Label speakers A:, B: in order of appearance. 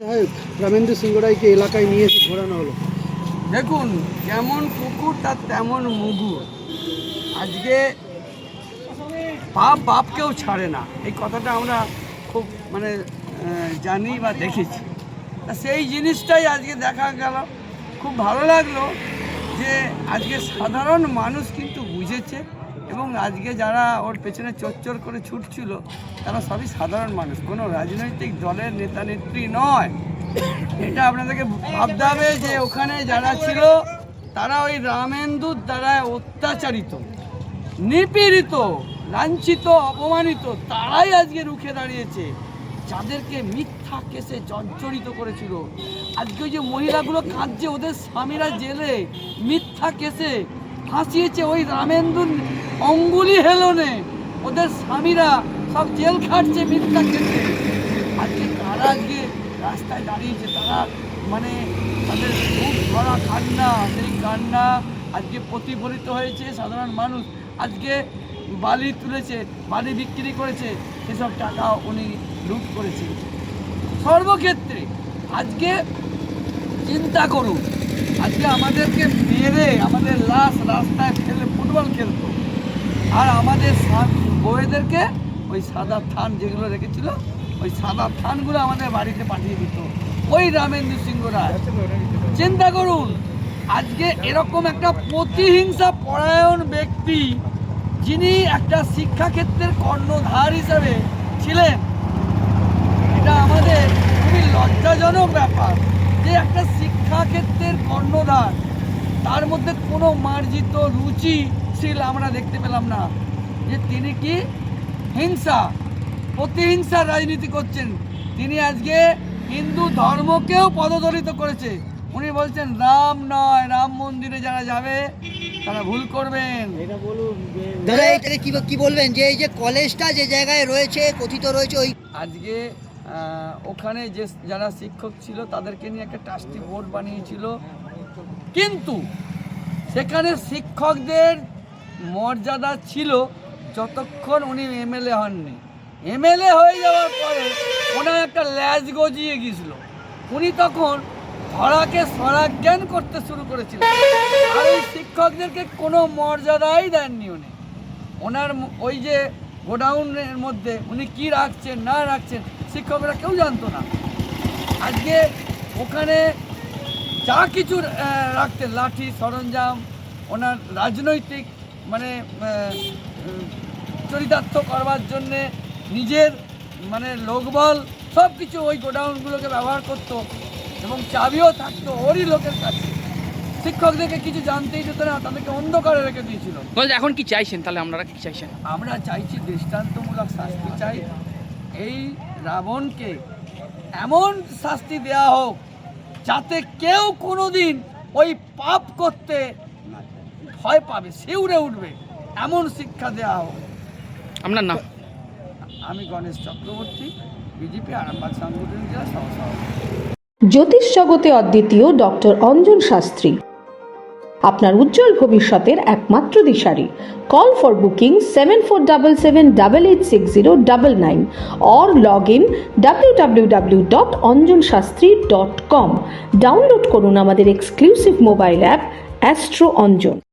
A: রামেন্দ্র সিং রায়কে এলাকায় নিয়ে এসে ঘোরানো হলো।
B: দেখুন যেমন কুকুর তার তেমন মুগু। আজকে বাপকেও ছাড়ে না, এই কথাটা আমরা খুব জানি বা দেখেছি। সেই জিনিসটাই আজকে দেখা গেল। খুব ভালো লাগলো যে আজকে সাধারণ মানুষ কিন্তু বুঝেছে, এবং আজকে যারা ওর পেছনে চোর করে ছুটছিল তারা সবই সাধারণ মানুষ, কোনো রাজনৈতিক দলের নেতা নেত্রী নয়। এটা আপনাদেরকে ভাবতে হবে যে ওখানে যারা ছিল তারা ওই রামেন্দুর দ্বারা অত্যাচারিত, নিপীড়িত, লাঞ্ছিত, অপমানিত, তারাই আজকে রুখে দাঁড়িয়েছে। যাদেরকে মিথ্যা কেসে জর্জরিত করেছিল, আজকে ওই যে মহিলাগুলো কাঁদছে, ওদের স্বামীরা জেলে মিথ্যা কেসে ফাঁসিয়েছে ওই রামেন্দুর অঙ্গুলি হেলনে, ওদের স্বামীরা সব জেল খাটছে মিথ্যা কেসে। আজকে তারা আজকে রাস্তায় দাঁড়িয়েছে, তারা তাদের খুব ভরা কান্না, সেই কান্না আজকে প্রতিফলিত হয়েছে। সাধারণ মানুষ আজকে বালি তুলেছে, বালি বিক্রি করেছে, সেসব টাকা উনি লুট করেছে। সর্বক্ষেত্রে আজকে চিন্তা করুন, আজকে আমাদেরকে মেরে আমাদের লাশ রাস্তায় ফেলে ফুটবল খেলতো, আর আমাদের বউয়েদেরকে ওই সাদা থান যেগুলো রেখেছিল, ওই সাদা থানগুলো আমাদের বাড়িতে পাঠিয়ে দিত ওই রামেন্দ্র সিং রায়। চিন্তা করুন, আজকে এরকম একটা প্রতিহিংসা পরায়ণ ব্যক্তি, যিনি একটা শিক্ষাক্ষেত্রের কর্ণধার হিসাবে ছিলেন, এটা আমাদের খুবই লজ্জাজনক ব্যাপার যে একটা শিক্ষাক্ষেত্রের কর্ণধার, তার মধ্যে কোনো মার্জিত রুচিশীল আমরা দেখতে পেলাম না। যে তিনি কি হিংসা, প্রতিহিংসার রাজনীতি করছেন। তিনি আজকে হিন্দু ধর্মকেও পদদলিত করেছে। উনি বলছেন রাম নয়, রাম মন্দিরে যারা যাবে তারা ভুল করবেন।
A: এটা বলুন
C: দাদা, এটাকে কি বলবেন যে এই যে কলেজটা যে জায়গায় রয়েছে, কথিত রয়েছে, ওই
B: আজকে ওখানে যে যারা শিক্ষক ছিল তাদেরকে নিয়ে একটা ট্রাস্টি বোর্ড বানিয়েছিল, কিন্তু সেখানে শিক্ষকদের মর্যাদা ছিল যতক্ষণ উনি এমএলএ হননি। এমএলএ হয়ে যাওয়ার পরে ওনার একটা ল্যাজ গজিয়ে গিয়েছিল, উনি তখন ধরাকে সরাজ্ঞান করতে শুরু করেছিলেন, আর ওই শিক্ষকদেরকে কোনো মর্যাদাই দেননি উনি। ওনার ওই যে গোডাউনের মধ্যে উনি কি রাখছেন না রাখছেন শিক্ষকরা কেউ জানতো না। আজকে ওখানে যা কিছু রাখতেন, লাঠি সরঞ্জাম, ওনার রাজনৈতিক চরিতার্থ করবার জন্যে নিজের লোকবল সব কিছু ওই গোডাউনগুলোকে ব্যবহার করত, এবং চাবিও থাকতো ওরই লোকের কাছে। শিক্ষকদেরকে কিছু জানতেই যেত না, তাদেরকে অন্ধকারে রেখে দিয়েছিল।
D: এখন কি চাইছেন তাহলে, আপনারা কি চাইছেন?
B: আমরা চাইছি দৃষ্টান্তমূলক শাস্তি চাই। এই রাবণকে এমন শাস্তি দেওয়া হোক যাতে কেউ কোনোদিন ওই পাপ করতে ভয় পাবে, শিউরে উঠবে, এমন শিক্ষা দেওয়া হোক।
D: আপনার নাম?
B: আমি গণেশ চক্রবর্তী, বিজেপি আরামবাগ সাংগঠনিক জেলা সহসভাপতি।
E: জ্যোতিষ জগতে অদ্বিতীয় ডক্টর অঞ্জন শাস্ত্রী, আপনার উজ্জ্বল ভবিষ্যতের একমাত্র দিশারি। Call for booking 7477886099 or log in www.anjanshastri.com। Download করুন আমাদের exclusive mobile app astro Anjan.